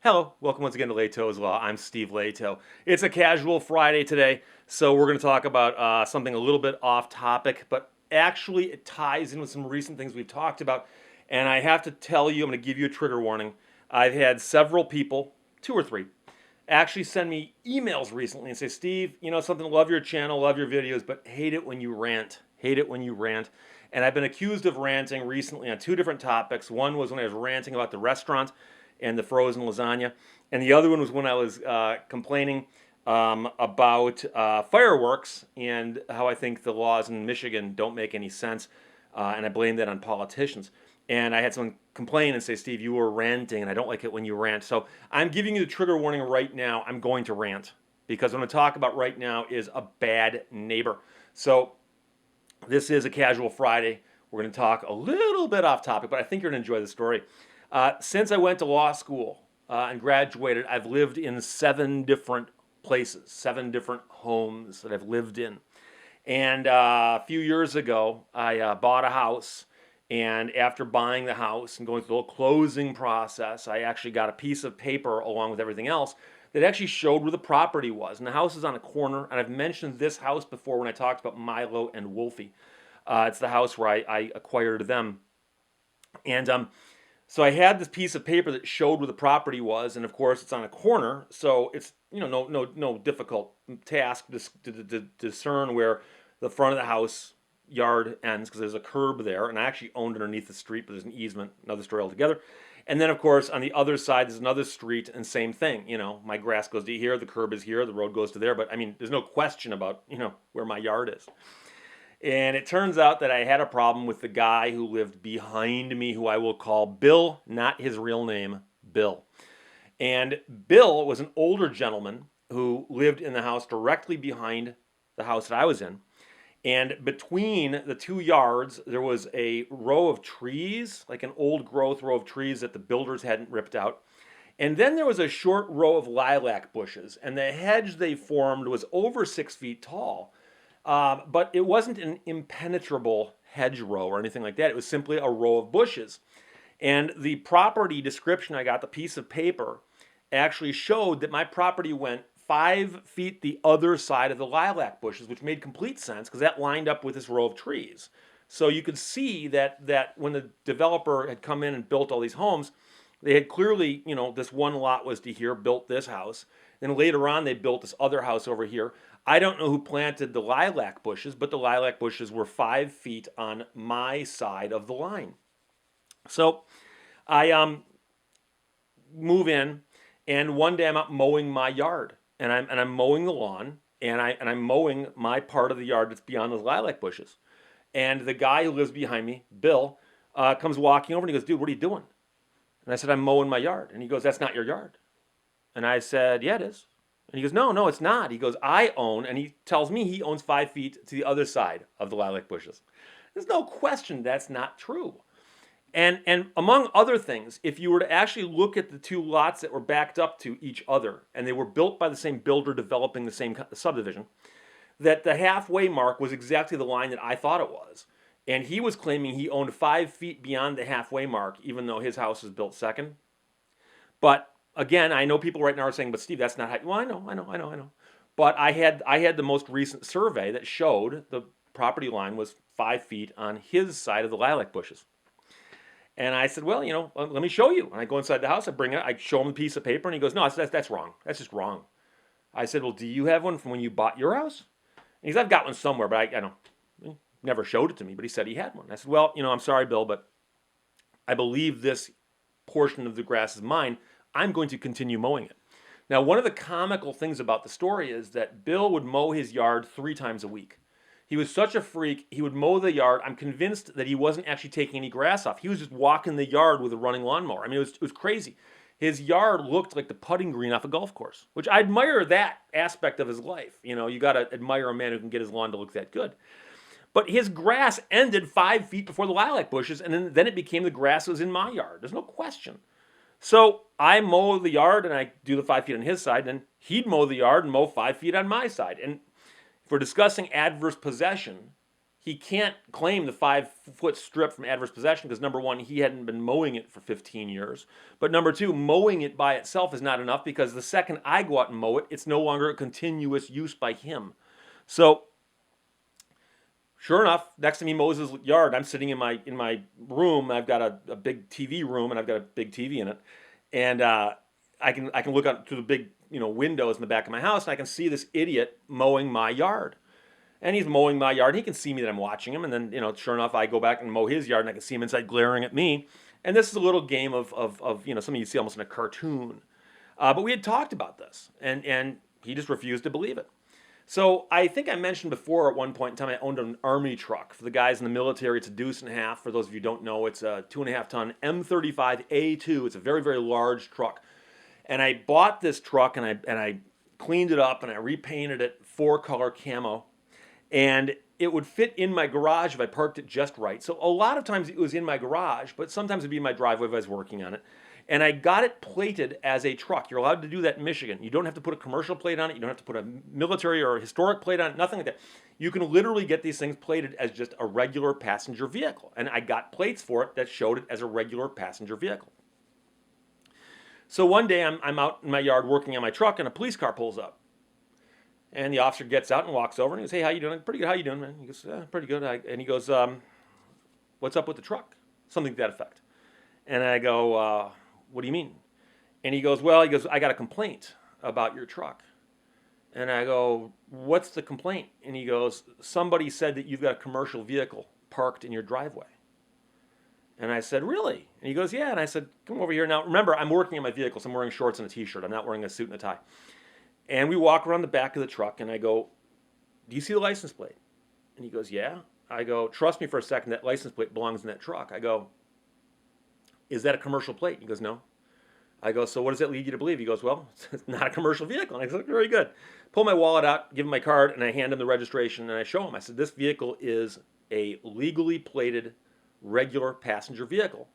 Hello, welcome once again to Lehto's Law. I'm Steve Lehto. It's a casual Friday today, so we're going to talk about something a little bit off topic, but actually it ties in with some recent things we've talked about. And I have to tell you, I'm going to give you a trigger warning. I've had several people, two or three, actually send me emails recently and say, Steve, you know something, love your channel, love your videos, but hate it when you rant. Hate it when you rant. And I've been accused of ranting recently on two different topics. One was when I was ranting about the restaurant and the frozen lasagna. And the other one was when I was complaining about fireworks and how I think the laws in Michigan don't make any sense. And I blame that on politicians. And I had someone complain and say, Steve, you were ranting, and I don't like it when you rant. So I'm giving you the trigger warning right now. I'm going to rant because what I'm going to talk about right now is a bad neighbor. So this is a casual Friday. We're going to talk a little bit off topic, but I think you're going to enjoy the story. Since I went to law school and graduated, I've lived in 7 different places, 7 different homes that I've lived in. And a few years ago, I bought a house. And after buying the house and going through the whole closing process, I actually got a piece of paper along with everything else that actually showed where the property was. And the house is on a corner. And I've mentioned this house before when I talked about Milo and Wolfie. It's the house where I acquired them. And so I had this piece of paper that showed where the property was, and of course it's on a corner, so it's no difficult task to discern where the front of the house yard ends because there's a curb there, and I actually owned underneath the street, but there's an easement, another story altogether. And then of course on the other side there's another street, and same thing. My grass goes to here, the curb is here, the road goes to there, but I mean there's no question about where my yard is. And it turns out that I had a problem with the guy who lived behind me, who I will call Bill, not his real name, Bill. And Bill was an older gentleman who lived in the house directly behind the house that I was in. And between the 2 yards, there was a row of trees, like an old growth row of trees that the builders hadn't ripped out. And then there was a short row of lilac bushes. And the hedge they formed was over 6 feet tall. But it wasn't an impenetrable hedgerow or anything like that. It was simply a row of bushes. And the property description I got, the piece of paper, actually showed that my property went 5 feet the other side of the lilac bushes, which made complete sense because that lined up with this row of trees. So you could see that when the developer had come in and built all these homes, they had clearly, this one lot was to here, built this house. Then later on, they built this other house over here. I don't know who planted the lilac bushes, but the lilac bushes were 5 feet on my side of the line. So I move in, and one day I'm out mowing my yard, and I'm mowing the lawn, and I'm mowing my part of the yard that's beyond those lilac bushes. And the guy who lives behind me, Bill, comes walking over and he goes, "Dude, what are you doing?" And I said, "I'm mowing my yard." And he goes, "That's not your yard." And I said, "Yeah, it is." And he goes, "No, it's not." He goes, "I own," and he tells me he owns 5 feet to the other side of the lilac bushes. There's no question that's not true. And among other things, if you were to actually look at the 2 lots that were backed up to each other, and they were built by the same builder developing the same subdivision, that the halfway mark was exactly the line that I thought it was. And he was claiming he owned 5 feet beyond the halfway mark, even though his house was built second. But again, I know people right now are saying, "But Steve, that's not how." Well, I know. But I had the most recent survey that showed the property line was 5 feet on his side of the lilac bushes. And I said, "Well, let me show you." And I go inside the house, I show him the piece of paper, and he goes, "No, that's wrong. That's just wrong." I said, "Well, do you have one from when you bought your house?" And he said, "I've got one somewhere, but I don't." He never showed it to me, but he said he had one. I said, "Well, I'm sorry, Bill, but I believe this portion of the grass is mine. I'm going to continue mowing it." Now, one of the comical things about the story is that Bill would mow his yard 3 times a week. He was such a freak, he would mow the yard. I'm convinced that he wasn't actually taking any grass off. He was just walking the yard with a running lawnmower. I mean, it was crazy. His yard looked like the putting green off a golf course, which I admire that aspect of his life. You got to admire a man who can get his lawn to look that good. But his grass ended 5 feet before the lilac bushes, and then it became the grass that was in my yard. There's no question. So I mow the yard, and I do the 5 feet on his side, and he'd mow the yard and mow 5 feet on my side. And if we're discussing adverse possession, he can't claim the 5-foot strip from adverse possession because number one, he hadn't been mowing it for 15 years. But number two, mowing it by itself is not enough because the second I go out and mow it, it's no longer a continuous use by him. So sure enough, next time he mows his yard, I'm sitting in my room. I've got a big TV room, and I've got a big TV in it, and I can look out through the big windows in the back of my house, and I can see this idiot mowing my yard. And he's mowing my yard. And he can see me that I'm watching him, and then sure enough, I go back and mow his yard, and I can see him inside glaring at me. And this is a little game of something you see almost in a cartoon. But we had talked about this, and he just refused to believe it. So I think I mentioned before at one point in time I owned an army truck. For the guys in the military, it's a deuce and a half. For those of you who don't know, it's a 2.5-ton M35A2. It's a very, very large truck. And I bought this truck, and I cleaned it up, and I repainted it 4-color camo. And it would fit in my garage if I parked it just right. So a lot of times it was in my garage, but sometimes it'd be in my driveway if I was working on it. And I got it plated as a truck. You're allowed to do that in Michigan. You don't have to put a commercial plate on it. You don't have to put a military or a historic plate on it, nothing like that. You can literally get these things plated as just a regular passenger vehicle. And I got plates for it that showed it as a regular passenger vehicle. So one day I'm out in my yard working on my truck, and a police car pulls up. And the officer gets out and walks over and he goes, "Hey, how you doing?" "Pretty good. How you doing, man?" He goes, "Pretty good." And he goes, "What's up with the truck?" Something to that effect. And I go, "What do you mean?" And he goes, "I got a complaint about your truck." And I go, "What's the complaint?" And he goes, "Somebody said that you've got a commercial vehicle parked in your driveway." And I said, "Really?" And he goes, "Yeah." And I said, "Come over here." Now, remember, I'm working on my vehicle, so I'm wearing shorts and a t-shirt. I'm not wearing a suit and a tie. And we walk around the back of the truck, and I go, "Do you see the license plate?" And he goes, "Yeah." I go, "Trust me for a second, that license plate belongs in that truck." I go, "Is that a commercial plate?" He goes, "No." I go, "So what does that lead you to believe?" He goes, "Well, it's not a commercial vehicle." And I said, "Very good." Pull my wallet out, give him my card, and I hand him the registration, and I show him. I said, "This vehicle is a legally plated, regular passenger vehicle.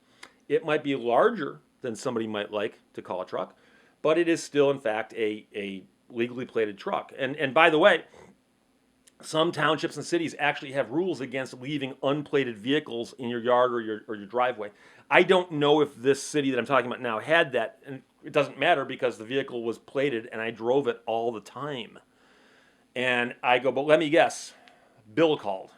It might be larger than somebody might like to call a truck, but it is still, in fact, a legally plated truck." And by the way, some townships and cities actually have rules against leaving unplated vehicles in your yard or your driveway. I don't know if this city that I'm talking about now had that, and it doesn't matter because the vehicle was plated and I drove it all the time. And I go, "But let me guess, Bill called."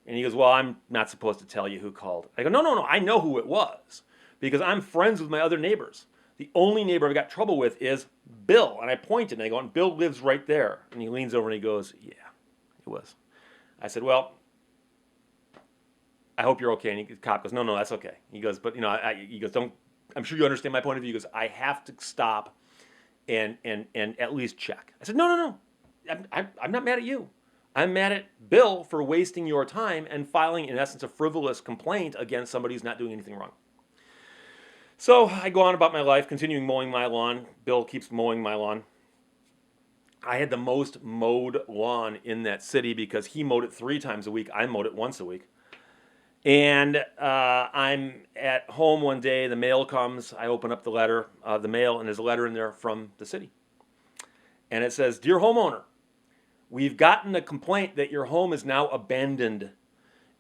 And he goes, "Well, I'm not supposed to tell you who called." I go, No, I know who it was because I'm friends with my other neighbors. The only neighbor I've got trouble with is Bill." And I pointed and I go, "And Bill lives right there." And he leans over and he goes, "Yeah, it was." I said, "Well, I hope you're okay." And the cop goes, No, that's okay." He goes, "But he goes, don't. I'm sure you understand my point of view." He goes, "I have to stop and at least check." I said, No. I'm not mad at you. I'm mad at Bill for wasting your time and filing, in essence, a frivolous complaint against somebody who's not doing anything wrong. So I go on about my life, continuing mowing my lawn. Bill keeps mowing my lawn. I had the most mowed lawn in that city because he mowed it 3 times a week. I mowed it once a week. And I'm at home one day. The mail comes. I open up the mail, and there's a letter in there from the city. And it says, "Dear homeowner, we've gotten a complaint that your home is now abandoned.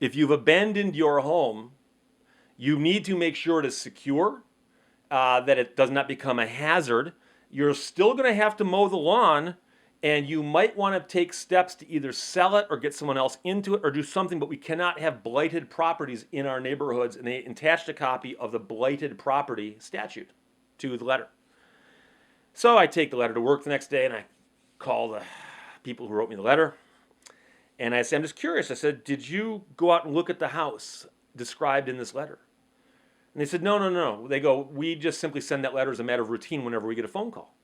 If you've abandoned your home, you need to make sure it is secure, that it does not become a hazard. You're still going to have to mow the lawn, and you might want to take steps to either sell it or get someone else into it or do something, but we cannot have blighted properties in our neighborhoods." And they attached a copy of the blighted property statute to the letter. So I take the letter to work the next day, and I call the people who wrote me the letter. And I said, "I'm just curious." I said, "Did you go out and look at the house described in this letter?" And they said, No. They go, "We just simply send that letter as a matter of routine whenever we get a phone call."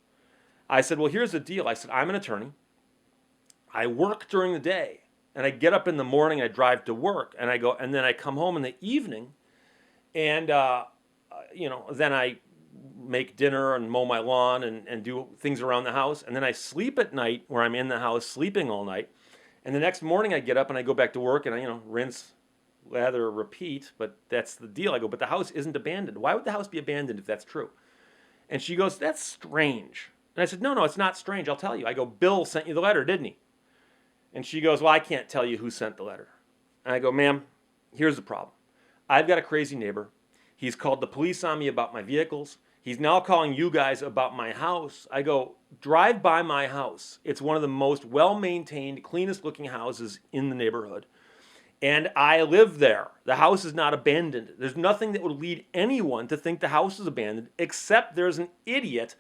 I said, "Well, here's the deal." I said, "I'm an attorney. I work during the day, and I get up in the morning, I drive to work, and then I come home in the evening, and then I make dinner and mow my lawn and do things around the house, and then I sleep at night where I'm in the house sleeping all night, and the next morning I get up and I go back to work and I rinse, lather, repeat." But that's the deal. I go, "But the house isn't abandoned. Why would the house be abandoned if that's true?" And she goes, "That's strange." And I said, No, it's not strange. I'll tell you. I go, "Bill sent you the letter, didn't he?" And she goes, "Well, I can't tell you who sent the letter." And I go, ma'am, here's the problem. I've got a crazy neighbor. He's called the police on me about my vehicles. He's now calling you guys about my house. I go, drive by my house. It's one of the most well maintained, cleanest looking houses in the neighborhood. And I live there. The house is not abandoned. There's nothing that would lead anyone to think the house is abandoned, except there's an idiot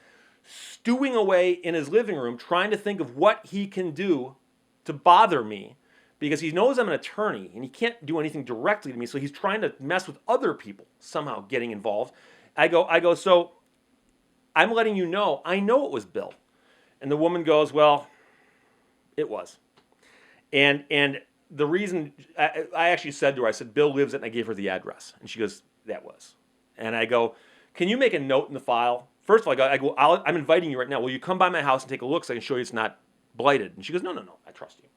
stewing away in his living room trying to think of what he can do to bother me because he knows I'm an attorney and he can't do anything directly to me, so he's trying to mess with other people somehow getting involved. I go, so I'm letting you know, I know it was Bill. And the woman goes, well, it was. And the reason, I actually said to her, I said, Bill lives it, and I gave her the address. And she goes, that was. And I go, can you make a note in the file? First of all, I'm inviting you right now. Will you come by my house and take a look so I can show you it's not blighted? And she goes, no, I trust you.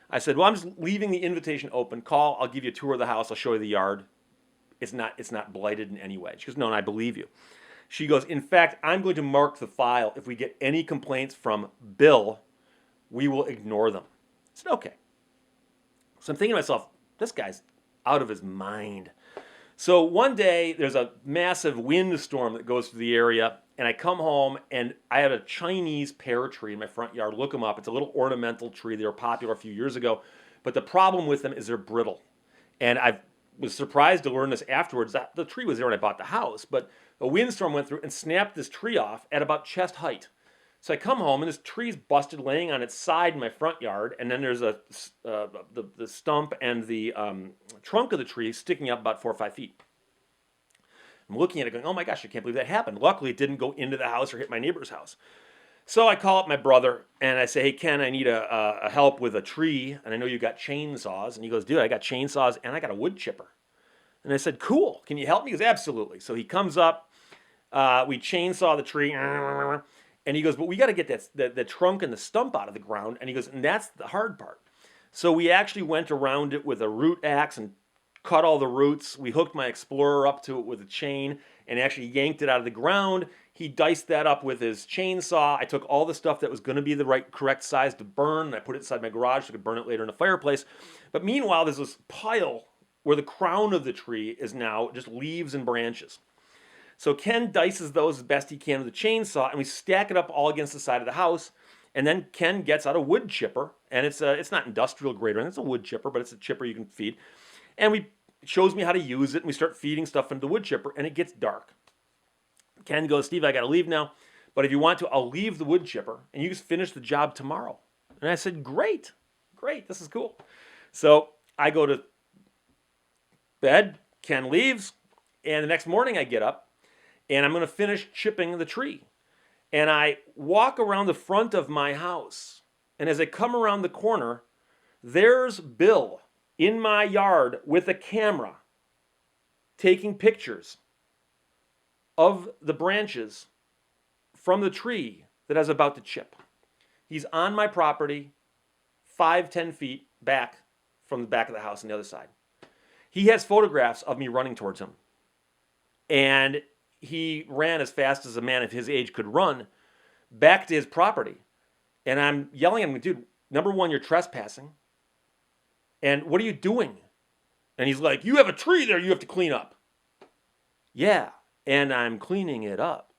I said, well, I'm just leaving the invitation open. Call, I'll give you a tour of the house. I'll show you the yard. It's not blighted in any way. She goes, no, and I believe you. She goes, in fact, I'm going to mark the file. If we get any complaints from Bill, we will ignore them. I said, okay. So I'm thinking to myself, this guy's out of his mind. So one day, there's a massive windstorm that goes through the area, and I come home, and I have a Chinese pear tree in my front yard. Look them up. It's a little ornamental tree. They were popular a few years ago, but the problem with them is they're brittle. And I was surprised to learn this afterwards. That the tree was there when I bought the house, but a windstorm went through and snapped this tree off at about chest height. So I come home, and this tree's busted, laying on its side in my front yard, and then there's the stump and the trunk of the tree sticking up about 4 or 5 feet. I'm looking at it going, oh my gosh, I can't believe that happened. Luckily, it didn't go into the house or hit my neighbor's house. So I call up my brother, and I say, hey, Ken, I need a help with a tree, and I know you got chainsaws. And he goes, dude, I got chainsaws, and I got a wood chipper. And I said, cool, can you help me? He goes, absolutely. So he comes up, we chainsaw the tree, and he goes, but we got to get the trunk and the stump out of the ground. And he goes, and that's the hard part. So we actually went around it with a root axe and cut all the roots. We hooked my Explorer up to it with a chain and actually yanked it out of the ground. He diced that up with his chainsaw. I took all the stuff that was going to be the correct size to burn, and I put it inside my garage so I could burn it later in the fireplace. But meanwhile, there's this pile where the crown of the tree is now just leaves and branches. So Ken dices those as best he can with a chainsaw, and we stack it up all against the side of the house. And then Ken gets out a wood chipper, and it's not industrial grade or anything. It's a wood chipper, but it's a chipper you can feed. And it shows me how to use it, and we start feeding stuff into the wood chipper, and it gets dark. Ken goes, Steve, I got to leave now, but if you want to, I'll leave the wood chipper, and you just finish the job tomorrow. And I said, great, this is cool. So I go to bed, Ken leaves, and the next morning I get up, and I'm going to finish chipping the tree. And I walk around the front of my house, and as I come around the corner, there's Bill in my yard with a camera taking pictures of the branches from the tree that I was about to chip. He's on my property, 5-10 feet back from the back of the house on the other side. He has photographs of me running towards him. And he ran as fast as a man of his age could run back to his property. And I'm yelling at him, dude, number one, you're trespassing. And what are you doing? And he's like, you have a tree there you have to clean up. Yeah, and I'm cleaning it up.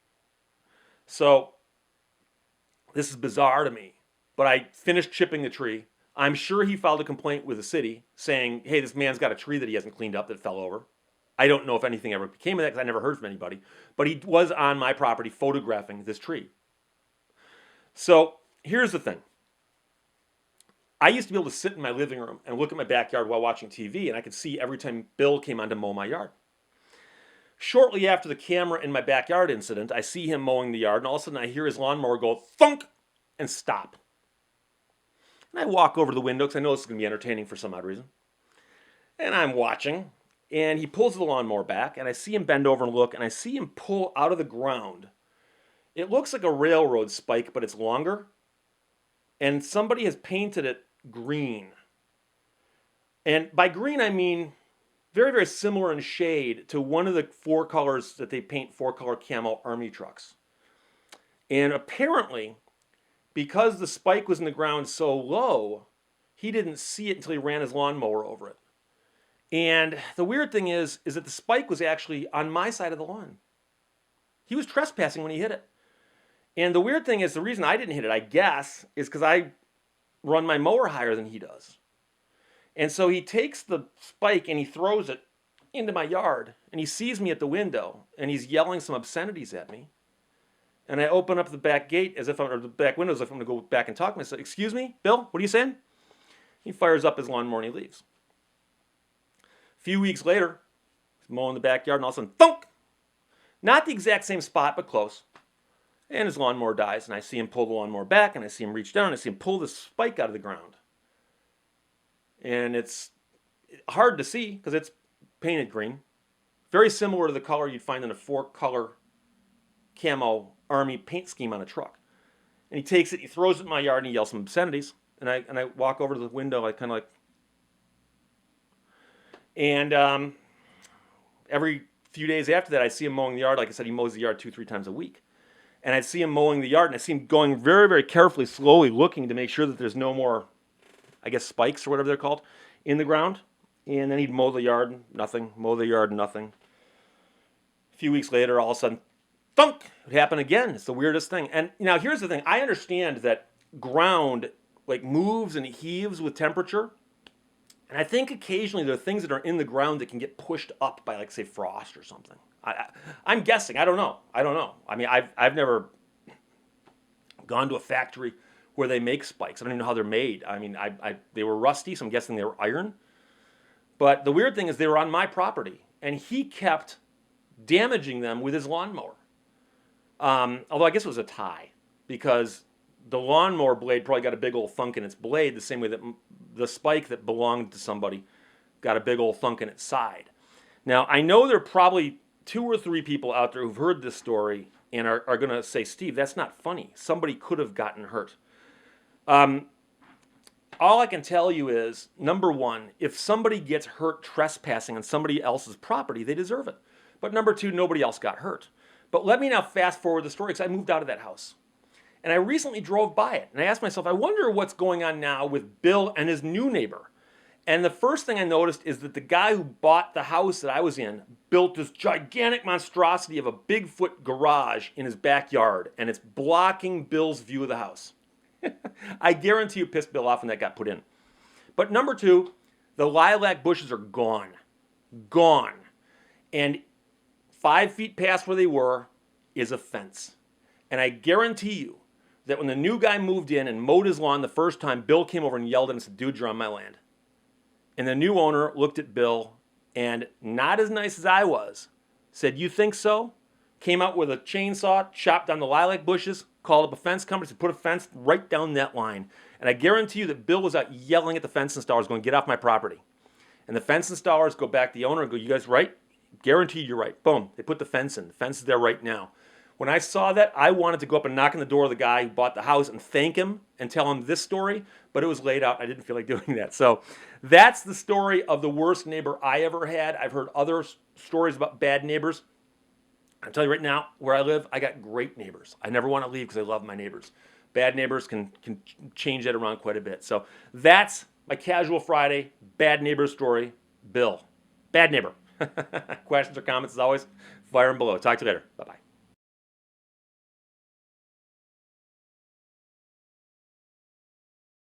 So this is bizarre to me. But I finished chipping the tree. I'm sure he filed a complaint with the city saying, hey, this man's got a tree that he hasn't cleaned up that fell over. I don't know if anything ever became of that because I never heard from anybody. But he was on my property photographing this tree. So here's the thing. I used to be able to sit in my living room and look at my backyard while watching TV, and I could see every time Bill came on to mow my yard. Shortly after the camera in my backyard incident, I see him mowing the yard, and all of a sudden I hear his lawnmower go thunk and stop. And I walk over to the window because I know this is going to be entertaining for some odd reason. And I'm watching. And he pulls the lawnmower back, and I see him bend over and look, and I see him pull out of the ground. It looks like a railroad spike, but it's longer. And somebody has painted it green. And by green, I mean very, very similar in shade to one of the 4 colors that they paint 4-color camo army trucks. And apparently, because the spike was in the ground so low, he didn't see it until he ran his lawnmower over it. And the weird thing is that the spike was actually on my side of the lawn. He was trespassing when he hit it. And the weird thing is, the reason I didn't hit it, I guess, is because I run my mower higher than he does. And so he takes the spike and he throws it into my yard. And he sees me at the window and he's yelling some obscenities at me. And I open up the back gate as if I'm, or the back window as if I'm going to go back and talk to him. I say, "Excuse me, Bill, what are you saying?" He fires up his lawnmower and he leaves. A few weeks later, he's mowing the backyard and all of a sudden, thunk! Not the exact same spot, but close. And his lawnmower dies, and I see him pull the lawnmower back, and I see him reach down, and I see him pull the spike out of the ground. And it's hard to see because it's painted green. Very similar to the color you'd find in a 4-color camo army paint scheme on a truck. And he takes it, he throws it in my yard, and he yells some obscenities. And I walk over to the window, I kind of like... And every few days after that, I see him mowing the yard. Like I said, he mows the yard 2-3 times a week. And I'd see him mowing the yard, and I see him going very, very carefully, slowly looking to make sure that there's no more, I guess, spikes or whatever they're called, in the ground. And then he'd mow the yard, nothing. Mow the yard, nothing. A few weeks later, all of a sudden, thunk! It happened again. It's the weirdest thing. And now here's the thing. I understand that ground like moves and heaves with temperature. And I think occasionally there are things that are in the ground that can get pushed up by, like, say, frost or something. I'm guessing. I don't know. I mean, I've never gone to a factory where they make spikes. I don't even know how they're made. I mean, they were rusty, so I'm guessing they were iron. But the weird thing is they were on my property, and he kept damaging them with his lawnmower. Although I guess it was a tie, because the lawnmower blade probably got a big old thunk in its blade, the same way that the spike that belonged to somebody got a big old thunk in its side. Now, I know there are probably 2 or 3 people out there who've heard this story and are going to say, "Steve, that's not funny. Somebody could have gotten hurt." All I can tell you is, number one, if somebody gets hurt trespassing on somebody else's property, they deserve it. But number two, nobody else got hurt. But let me now fast forward the story, because I moved out of that house. And I recently drove by it, and I asked myself, I wonder what's going on now with Bill and his new neighbor. And the first thing I noticed is that the guy who bought the house that I was in built this gigantic monstrosity of a Bigfoot garage in his backyard, and it's blocking Bill's view of the house. I guarantee you pissed Bill off when that got put in. But number two, the lilac bushes are gone. Gone. And 5 feet past where they were is a fence. And I guarantee you that when the new guy moved in and mowed his lawn the first time, Bill came over and yelled at him and said, "Dude, you're on my land." And the new owner looked at Bill and, not as nice as I was, said, "You think so?" Came out with a chainsaw, chopped down the lilac bushes, called up a fence company to put a fence right down that line. And I guarantee you that Bill was out yelling at the fence installers going, "Get off my property." And the fence installers go back to the owner and go, "You guys right?" "Guaranteed you're right." Boom. They put the fence in. The fence is there right now. When I saw that, I wanted to go up and knock on the door of the guy who bought the house and thank him and tell him this story, but it was laid out. I didn't feel like doing that. So that's the story of the worst neighbor I ever had. I've heard other stories about bad neighbors. I'll tell you right now, where I live, I got great neighbors. I never want to leave because I love my neighbors. Bad neighbors can change that around quite a bit. So that's my Casual Friday bad neighbor story. Bill. Bad neighbor. Questions or comments, as always, fire them below. Talk to you later. Bye-bye.